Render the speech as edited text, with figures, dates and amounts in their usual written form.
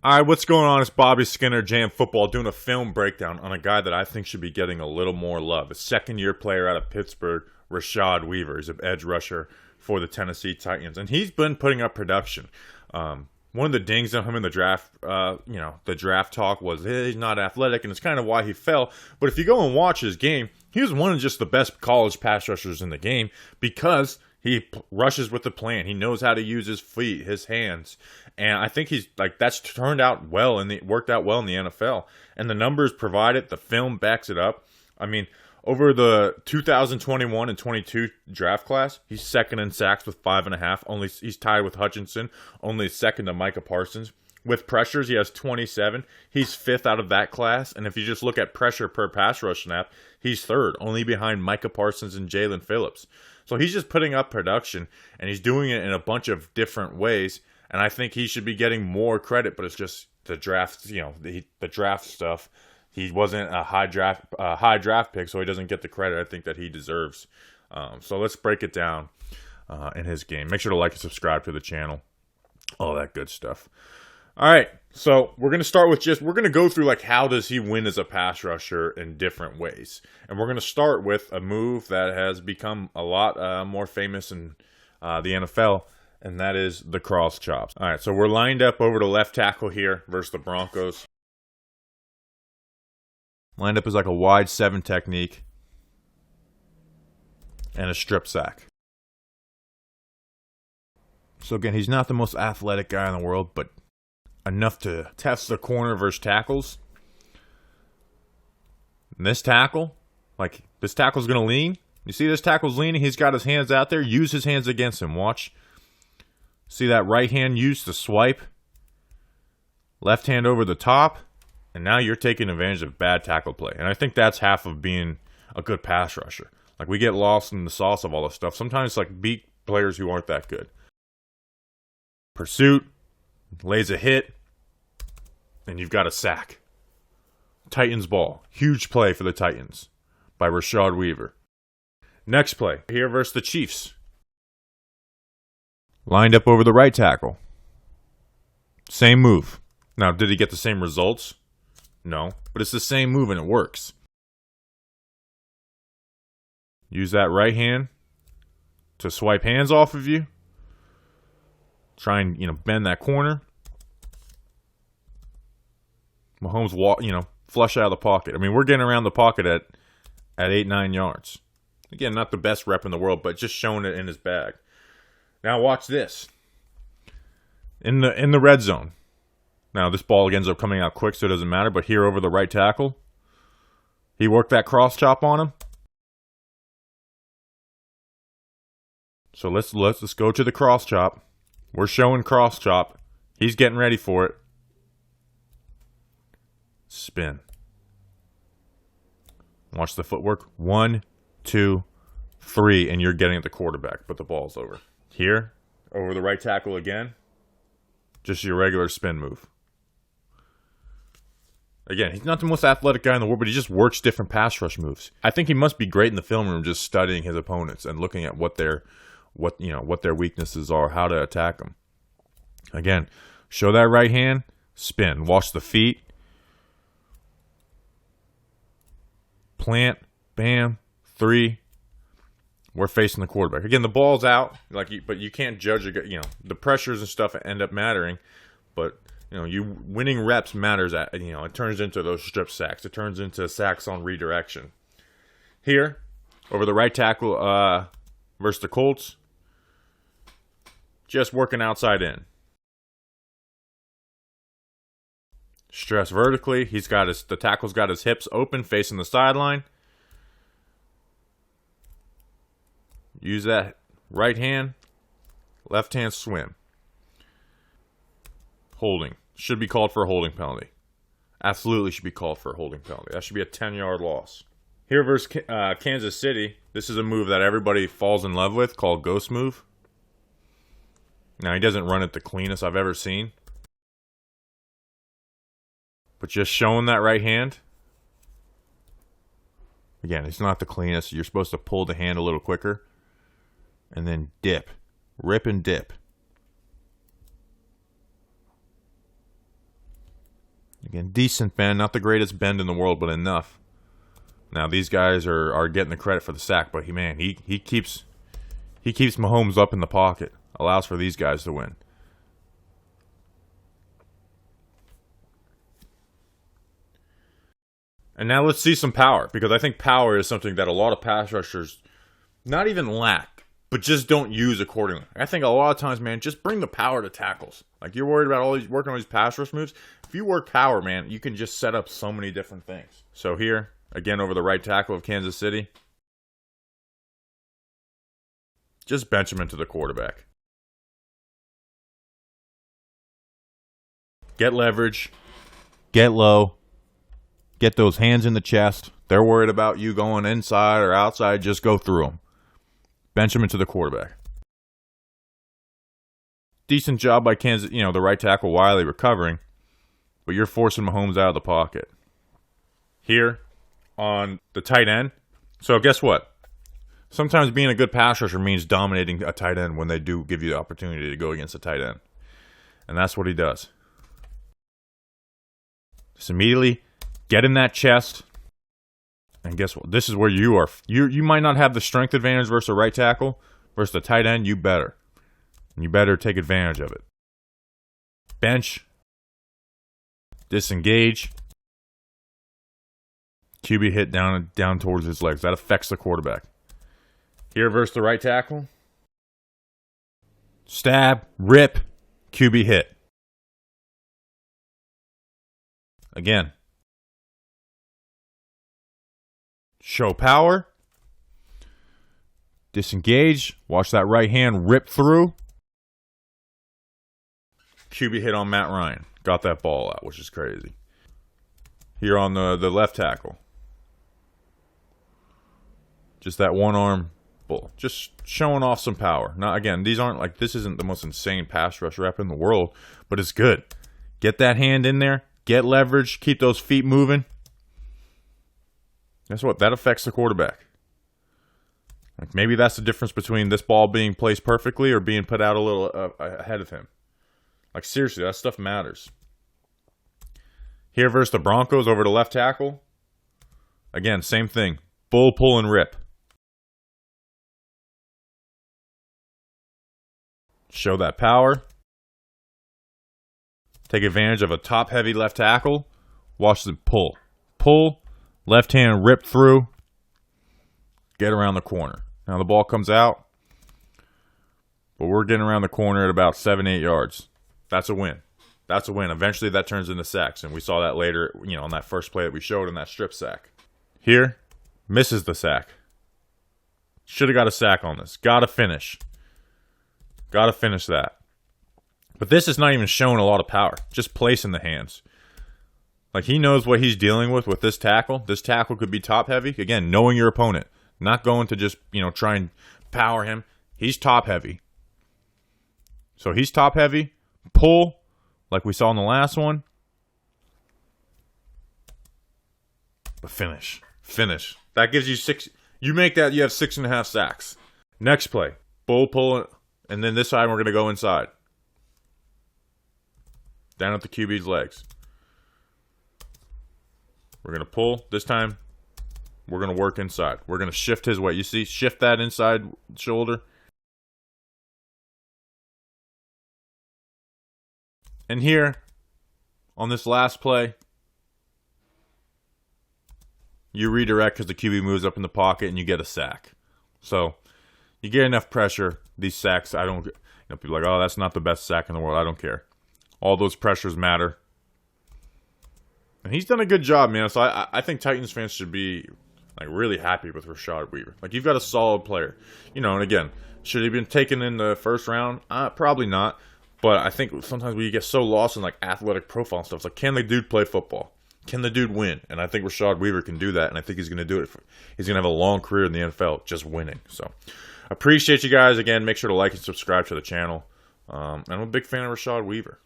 Alright, what's going on? It's Bobby Skinner, Jam Football, doing a film breakdown on a guy that I think should be getting a little more love. A second-year player out of Pittsburgh, Rashad Weaver. He's an edge rusher for the Tennessee Titans, and he's been putting up production. One of the dings on him in the draft, the draft talk was he's not athletic, and it's kind of why he fell. But if you go and watch his game, he was one of just the best college pass rushers in the game because he rushes with the plan. He knows how to use his feet, his hands. And I think that's turned out well and worked out well in the NFL. And the numbers provide it. The film backs it up. I mean, over the 2021 and 22 draft class, he's second in sacks with 5.5. He's tied with Hutchinson, only second to Micah Parsons. With pressures, he has 27. He's fifth out of that class. And if you just look at pressure per pass rush snap, he's third, only behind Micah Parsons and Jalen Phillips. So he's just putting up production, and he's doing it in a bunch of different ways. And I think he should be getting more credit, but it's just the draft, the draft stuff. He wasn't a high draft pick, so he doesn't get the credit I think that he deserves. So let's break it down in his game. Make sure to like and subscribe to the channel. All that good stuff. All right, so we're going to start with we're going to go through how does he win as a pass rusher in different ways. And we're going to start with a move that has become a lot more famous in the NFL, and that is the cross chops. All right, so we're lined up over the left tackle here versus the Broncos. Lined up as like a wide 7 technique and a strip sack. So again, he's not the most athletic guy in the world, but enough to test the corner versus tackles. And this tackle's going to lean. You see this tackle's leaning? He's got his hands out there. Use his hands against him. Watch. See that right hand used to swipe. Left hand over the top. And now you're taking advantage of bad tackle play. And I think that's half of being a good pass rusher. We get lost in the sauce of all this stuff. Sometimes beat players who aren't that good. Pursuit. Lays a hit. And you've got a sack. Titans ball. Huge play for the Titans by Rashad Weaver. Next play. Here versus the Chiefs. Lined up over the right tackle. Same move. Now, did he get the same results? No. But it's the same move and it works. Use that right hand to swipe hands off of you. Try and, bend that corner. Mahomes flush out of the pocket. I mean, we're getting around the pocket at 8-9 yards. Again, not the best rep in the world, but just showing it in his bag. Now watch this. In the red zone. Now this ball ends up coming out quick, so it doesn't matter. But here over the right tackle, he worked that cross chop on him. So let's go to the cross chop. We're showing cross chop. He's getting ready for it. Spin. Watch the footwork. 1, 2, 3, and you're getting at the quarterback, but the ball's over. Here, over the right tackle again. Just your regular spin move. Again, he's not the most athletic guy in the world, but he just works different pass rush moves. I think he must be great in the film room just studying his opponents and looking at what their weaknesses are, how to attack them. Again, show that right hand, spin, watch the feet. Plant, bam, 3. We're facing the quarterback. Again, the ball's out, but you can't judge. The pressures and stuff end up mattering, but you winning reps matters. It turns into those strip sacks. It turns into sacks on redirection. Here, over the right tackle versus the Colts, just working outside in. Stress vertically. The tackle's got his hips open, facing the sideline. Use that right hand, left hand swim. Holding. Should be called for a holding penalty. Absolutely should be called for a holding penalty. That should be a 10-yard loss. Here versus Kansas City, this is a move that everybody falls in love with, called ghost move. Now, he doesn't run it the cleanest I've ever seen. But just showing that right hand. Again, it's not the cleanest. You're supposed to pull the hand a little quicker. And then dip. Rip and dip. Again, decent bend. Not the greatest bend in the world, but enough. Now, these guys are getting the credit for the sack, but he keeps Mahomes up in the pocket. Allows for these guys to win. And now let's see some power, because I think power is something that a lot of pass rushers not even lack, but just don't use accordingly. I think a lot of times, man, just bring the power to tackles. Like, you're worried about working on these pass rush moves. If you work power, man, you can just set up so many different things. So here, again, over the right tackle of Kansas City, just bench him into the quarterback. Get leverage. Get low. Get those hands in the chest. They're worried about you going inside or outside. Just go through them. Bench him into the quarterback. Decent job by Kansas, the right tackle Wiley recovering, but you're forcing Mahomes out of the pocket. Here on the tight end. So guess what? Sometimes being a good pass rusher means dominating a tight end when they do give you the opportunity to go against a tight end. And that's what he does. Just immediately get in that chest. And guess what? This is where you are. You might not have the strength advantage versus a right tackle. Versus the tight end, you better. And you better take advantage of it. Bench. Disengage. QB hit down towards his legs. That affects the quarterback. Here versus the right tackle. Stab. Rip. QB hit. Again. Show power. Disengage. Watch that right hand rip through. QB hit on Matt Ryan. Got that ball out, which is crazy. Here on the left tackle. Just that one arm bull. Just showing off some power. Now, again, this isn't the most insane pass rush rep in the world, but it's good. Get that hand in there. Get leverage. Keep those feet moving. Guess what? That affects the quarterback. Like, maybe that's the difference between this ball being placed perfectly or being put out a little ahead of him. Like, seriously, that stuff matters. Here versus the Broncos over to left tackle. Again, same thing. Bull, pull, and rip. Show that power. Take advantage of a top-heavy left tackle. Watch them pull. Pull. Left hand rip through. Get around the corner. Now the ball comes out. But we're getting around the corner at about 7-8 yards. That's a win. That's a win. Eventually that turns into sacks. And we saw that later, on that first play that we showed in that strip sack. Here, misses the sack. Should have got a sack on this. Got to finish. Got to finish that. But this is not even showing a lot of power. Just placing the hands. Like, he knows what he's dealing with this tackle. This tackle could be top heavy. Again, knowing your opponent. Not going to just, try and power him. He's top heavy. So he's top heavy. Pull, like we saw in the last one. But finish. Finish. That gives you 6. You make that, you have 6.5 sacks. Next play. Bull, pull, and then this side we're going to go inside. Down at the QB's legs. We're going to pull. This time, we're going to work inside. We're going to shift his weight. You see? Shift that inside shoulder. And here, on this last play, you redirect because the QB moves up in the pocket and you get a sack. So, you get enough pressure. These sacks, people are like, oh, that's not the best sack in the world. I don't care. All those pressures matter. And he's done a good job, man. So I think Titans fans should be really happy with Rashad Weaver. Like, you've got a solid player. And again, should he have been taken in the first round? Probably not. But I think sometimes we get so lost in athletic profile and stuff. It's like, can the dude play football? Can the dude win? And I think Rashad Weaver can do that, and I think he's going to do it. He's going to have a long career in the NFL just winning. So, appreciate you guys. Again, make sure to like and subscribe to the channel. And I'm a big fan of Rashad Weaver.